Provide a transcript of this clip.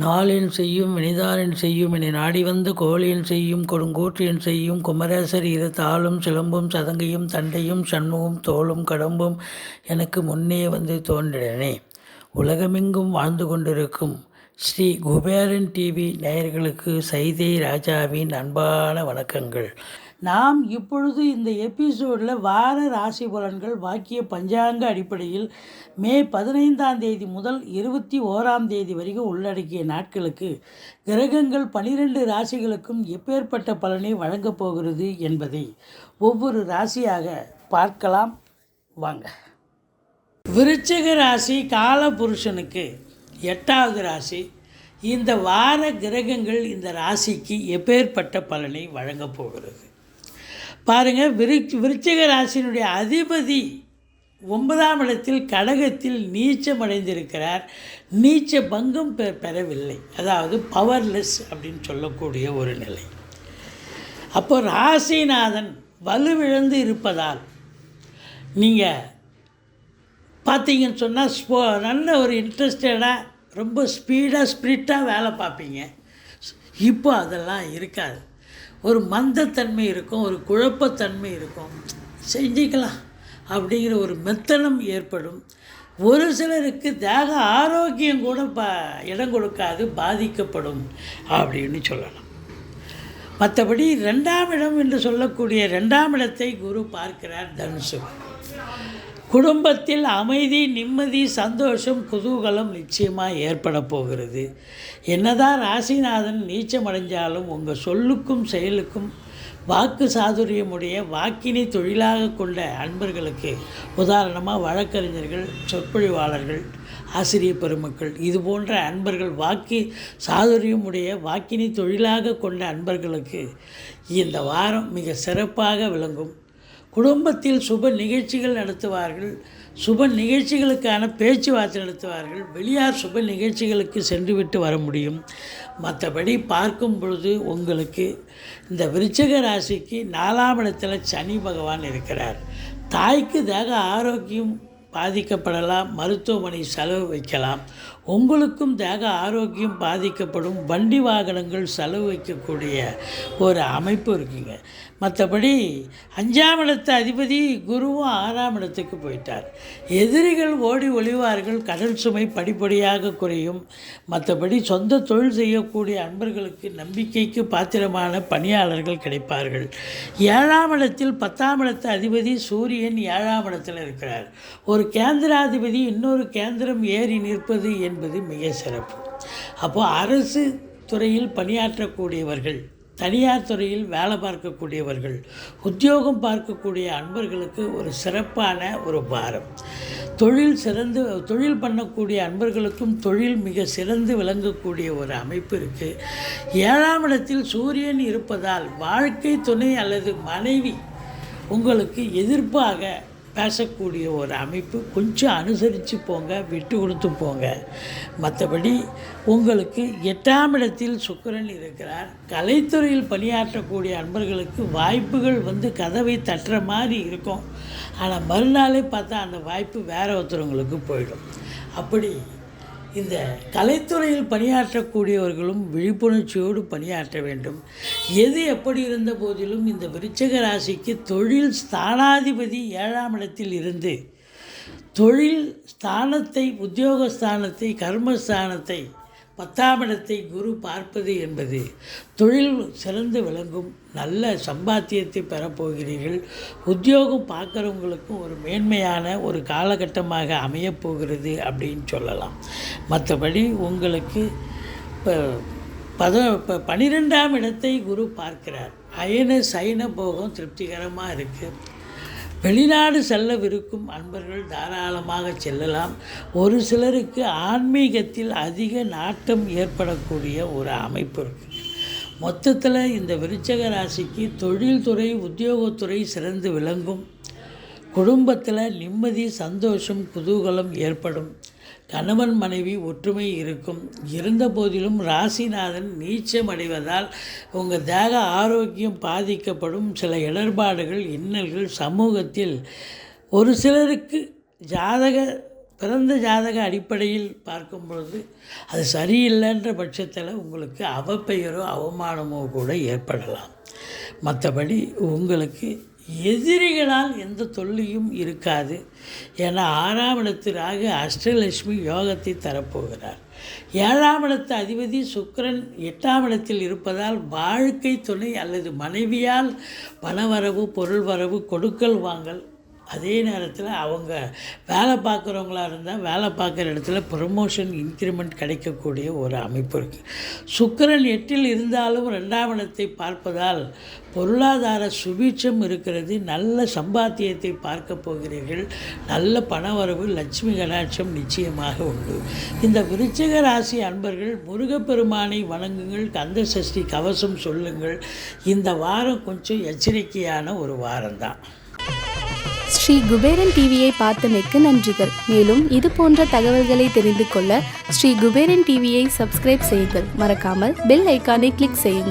நாளின் செய்யும் வினிதானின் செய்யும் என நாடி வந்த கோழியின் செய்யும் கொடுங்கூற்றியன் செய்யும் குமரேசர் இரு தாளும் சிலம்பும் சதங்கையும் தண்டையும் சண்முகம் தோளும் கடம்பும் எனக்கு முன்னே வந்து தோன்றினே. உலகமெங்கும் வாழ்ந்து கொண்டிருக்கும் ஸ்ரீ குபேரன் டிவி நேயர்களுக்கு சைதை ராஜாவின் அன்பான வணக்கங்கள். நாம் இப்பொழுது இந்த எபிசோடில் வார ராசி பலன்கள் வாக்கிய பஞ்சாங்க அடிப்படையில் மே 15ஆம் தேதி முதல் 21ஆம் தேதி வரைக்கும் உள்ளடக்கிய நாட்களுக்கு கிரகங்கள் 12 ராசிகளுக்கும் எப்பேற்பட்ட பலனை வழங்கப் போகிறது என்பதை ஒவ்வொரு ராசியாக பார்க்கலாம் வாங்க. விருச்சிக ராசி காலபுருஷனுக்கு 8வது ராசி. இந்த வார கிரகங்கள் இந்த ராசிக்கு எப்பேற்பட்ட பலனை வழங்கப் போகிறது பாருங்கள். விருச்சிக ராசியினுடைய அதிபதி 9ஆம் இடத்தில் கடகத்தில் நீச்சமடைந்திருக்கிறார். நீச்ச பங்கம் பெறவில்லை, அதாவது பவர்லெஸ் அப்படின்னு சொல்லக்கூடிய ஒரு நிலை. அப்போ ராசிநாதன் வலுவிழந்து இருப்பதால் நீங்கள் பார்த்தீங்கன்னு சொன்னால் நல்ல ஒரு இன்ட்ரெஸ்டடாக ரொம்ப ஸ்பிரிட்டாக வேலை பார்ப்பீங்க. இப்போ அதெல்லாம் இருக்காது. ஒரு மந்தத்தன்மை இருக்கும், ஒரு குழப்பத்தன்மை இருக்கும். செஞ்சுக்கலாம் அப்படிங்கிற ஒரு மெத்தனம் ஏற்படும். ஒரு சிலருக்கு தேக ஆரோக்கியம் கூட இடம் கொடுக்காது, பாதிக்கப்படும் அப்படின்னு சொல்லலாம். மற்றபடி 2ஆம் இடம் என்று சொல்லக்கூடிய 2ஆம் இடத்தை குரு பார்க்கிறார் தனுசு. குடும்பத்தில் அமைதி, நிம்மதி, சந்தோஷம், குதூகலம் நிச்சயமாக ஏற்பட போகிறது. என்னதான் ராசிநாதன் நீச்சமடைஞ்சாலும் உங்கள் சொல்லுக்கும் செயலுக்கும் வாக்கு சாதுரியமுடைய வாக்கினை தொழிலாக கொண்ட அன்பர்களுக்கு, உதாரணமாக வழக்கறிஞர்கள், சொற்பொழிவாளர்கள், ஆசிரியர் பெருமக்கள், இது போன்ற அன்பர்கள், வாக்கு சாதுரியமுடைய வாக்கினை தொழிலாக கொண்ட அன்பர்களுக்கு இந்த வாரம் மிக சிறப்பாக விளங்கும். குடும்பத்தில் சுப நிகழ்ச்சிகள் நடத்துவார்கள். சுப நிகழ்ச்சிகளுக்கான பேச்சுவார்த்தை நடத்துவார்கள். வெளியார் சுப நிகழ்ச்சிகளுக்கு சென்றுவிட்டு வர முடியும். மற்றபடி பார்க்கும் பொழுது உங்களுக்கு இந்த விருச்சிக ராசிக்கு 4ஆம் இடத்துல சனி பகவான் இருக்கிறார். தாய்க்கு தேக ஆரோக்கியம் பாதிக்கப்படலாம், மருத்துவமனை செலவு வைக்கலாம். உங்களுக்கும் தேக ஆரோக்கியம் பாதிக்கப்படும், வண்டி வாகனங்கள் செலவு வைக்கக்கூடிய ஒரு அமைப்பு இருக்குங்க. மற்றபடி 5ஆம் இடத்து அதிபதி குருவும் 6ஆம் இடத்துக்கு போயிட்டார். எதிரிகள் ஓடி ஒளிவார்கள். கடல் சுமை படிப்படியாக குறையும். மற்றபடி சொந்த தொழில் செய்யக்கூடிய அன்பர்களுக்கு நம்பிக்கைக்கு பாத்திரமான பணியாளர்கள் கிடைப்பார்கள். 7ஆம் இடத்தில் 10ஆம் இடத்து அதிபதி சூரியன் 7ஆம் இடத்தில் இருக்கிறார். ஒரு கேந்திராதிபதி இன்னொரு கேந்திரம் ஏறி நிற்பது என்பது மிக சிறப்பு. அப்போது அரசு துறையில் பணியாற்றக்கூடியவர்கள், தனியார் துறையில் வேலை பார்க்கக்கூடியவர்கள், உத்தியோகம் பார்க்கக்கூடிய அன்பர்களுக்கு ஒரு சிறப்பான ஒரு வாரம். தொழில் பண்ணக்கூடிய அன்பர்களுக்கும் தொழில் மிக சிறந்து விளங்கக்கூடிய ஒரு அமைப்பு இருக்குது. 7ஆம் இடத்தில் சூரியன் இருப்பதால் வாழ்க்கை துணை அல்லது மனைவி உங்களுக்கு எதிர்ப்பாக பேசக்கூடிய ஒரு அமைப்பு. கொஞ்சம் அனுசரித்து போங்க, விட்டு கொடுத்து போங்க. மற்றபடி உங்களுக்கு 8ஆம் இடத்தில் சுக்கிரன் இருக்கிறார். கலைத்துறையில் பணியாற்றக்கூடிய அன்பர்களுக்கு வாய்ப்புகள் கதவை தட்டுற மாதிரி இருக்கும். ஆனால் மறுநாளே பார்த்தா அந்த வாய்ப்பு வேறு ஒருத்தவங்களுக்கு போயிடும். அப்படி இந்த கலைத்துறையில் பணியாற்றக்கூடியவர்களும் விழிப்புணர்ச்சியோடு பணியாற்ற வேண்டும். எது எப்படி இருந்த போதிலும் இந்த விருச்சிக ராசிக்கு தொழில் ஸ்தானாதிபதி 7ஆம் இடத்தில் இருந்து தொழில் ஸ்தானத்தை, உத்தியோகஸ்தானத்தை, கர்மஸ்தானத்தை, 10ஆம் இடத்தை குரு பார்ப்பது என்பது தொழில் சிறந்து விளங்கும். நல்ல சம்பாத்தியத்தை பெறப்போகிறீர்கள். உத்தியோகம் பார்க்குறவங்களுக்கும் ஒரு மேன்மையான ஒரு காலகட்டமாக அமையப்போகிறது அப்படின்னு சொல்லலாம். மற்றபடி உங்களுக்கு இப்போ 12ஆம் இடத்தை குரு பார்க்கிறார். அயன சயன போகம் திருப்திகரமாக இருக்குது. வெளிநாடு செல்லவிருக்கும் அன்பர்கள் தாராளமாக செல்லலாம். ஒரு சிலருக்கு ஆன்மீகத்தில் அதிக நாட்டம் ஏற்படக்கூடிய ஒரு அமைப்பு இருக்குது. மொத்தத்தில் இந்த விருச்சிக ராசிக்கு தொழில்துறை, உத்தியோகத்துறை சிறந்து விளங்கும். குடும்பத்தில் நிம்மதி, சந்தோஷம், குதூகலம் ஏற்படும். கணவன் மனைவி ஒற்றுமை இருக்கும். இருந்த போதிலும் ராசிநாதன் நீச்சம் அடைவதால் உங்கள் தேக ஆரோக்கியம் பாதிக்கப்படும். சில இடர்பாடுகள், இன்னல்கள் சமூகத்தில் ஒரு சிலருக்கு பிறந்த ஜாதக அடிப்படையில் பார்க்கும் பொழுது அது சரியில்லைன்ற பட்சத்தில் உங்களுக்கு அவப்பெயரோ அவமானமோ கூட ஏற்படலாம். மற்றபடி உங்களுக்கு எதிரிகளால் எந்த தொல்லையும் இருக்காது. ஏன்னா 6ஆம் இடத்து ராகு அஷ்டலட்சுமி யோகத்தை தரப்போகிறார். 7ஆம் இடத்து அதிபதி சுக்கிரன் 8ஆம் இடத்தில் இருப்பதால் வாழ்க்கை துணை அல்லது மனைவியால் பணவரவு, பொருள் வரவு, கொடுக்கல் வாங்கல், அதே நேரத்தில் அவங்க வேலை பார்க்குறவங்களா இருந்தால் வேலை பார்க்குற இடத்துல ப்ரமோஷன், இன்க்ரிமெண்ட் கிடைக்கக்கூடிய ஒரு அமைப்பு இருக்குது. சுக்கிரன் 8இல் இருந்தாலும் 2ஆம் இடத்தை பார்ப்பதால் பொருளாதார சுபீட்சம் இருக்கிறது. நல்ல சம்பாத்தியத்தை பார்க்க போகிறீர்கள். நல்ல பணவரவு, லட்சுமி கடாட்சம் நிச்சயமாக உண்டு. இந்த விருச்சிக ராசி அன்பர்கள் முருகப்பெருமானை வணங்குங்கள், கந்த சஷ்டி கவசம் சொல்லுங்கள். இந்த வாரம் கொஞ்சம் எச்சரிக்கையான ஒரு வாரம்தான். ஸ்ரீ குபேரன் டிவியை பார்த்தமைக்கு நன்றிகள். மேலும் இது போன்ற தகவல்களை தெரிந்து கொள்ள ஸ்ரீ குபேரன் டிவியை சப்ஸ்கிரைப் செய்யுங்கள். மறக்காமல் பெல் ஐக்கானை கிளிக் செய்யுங்கள்.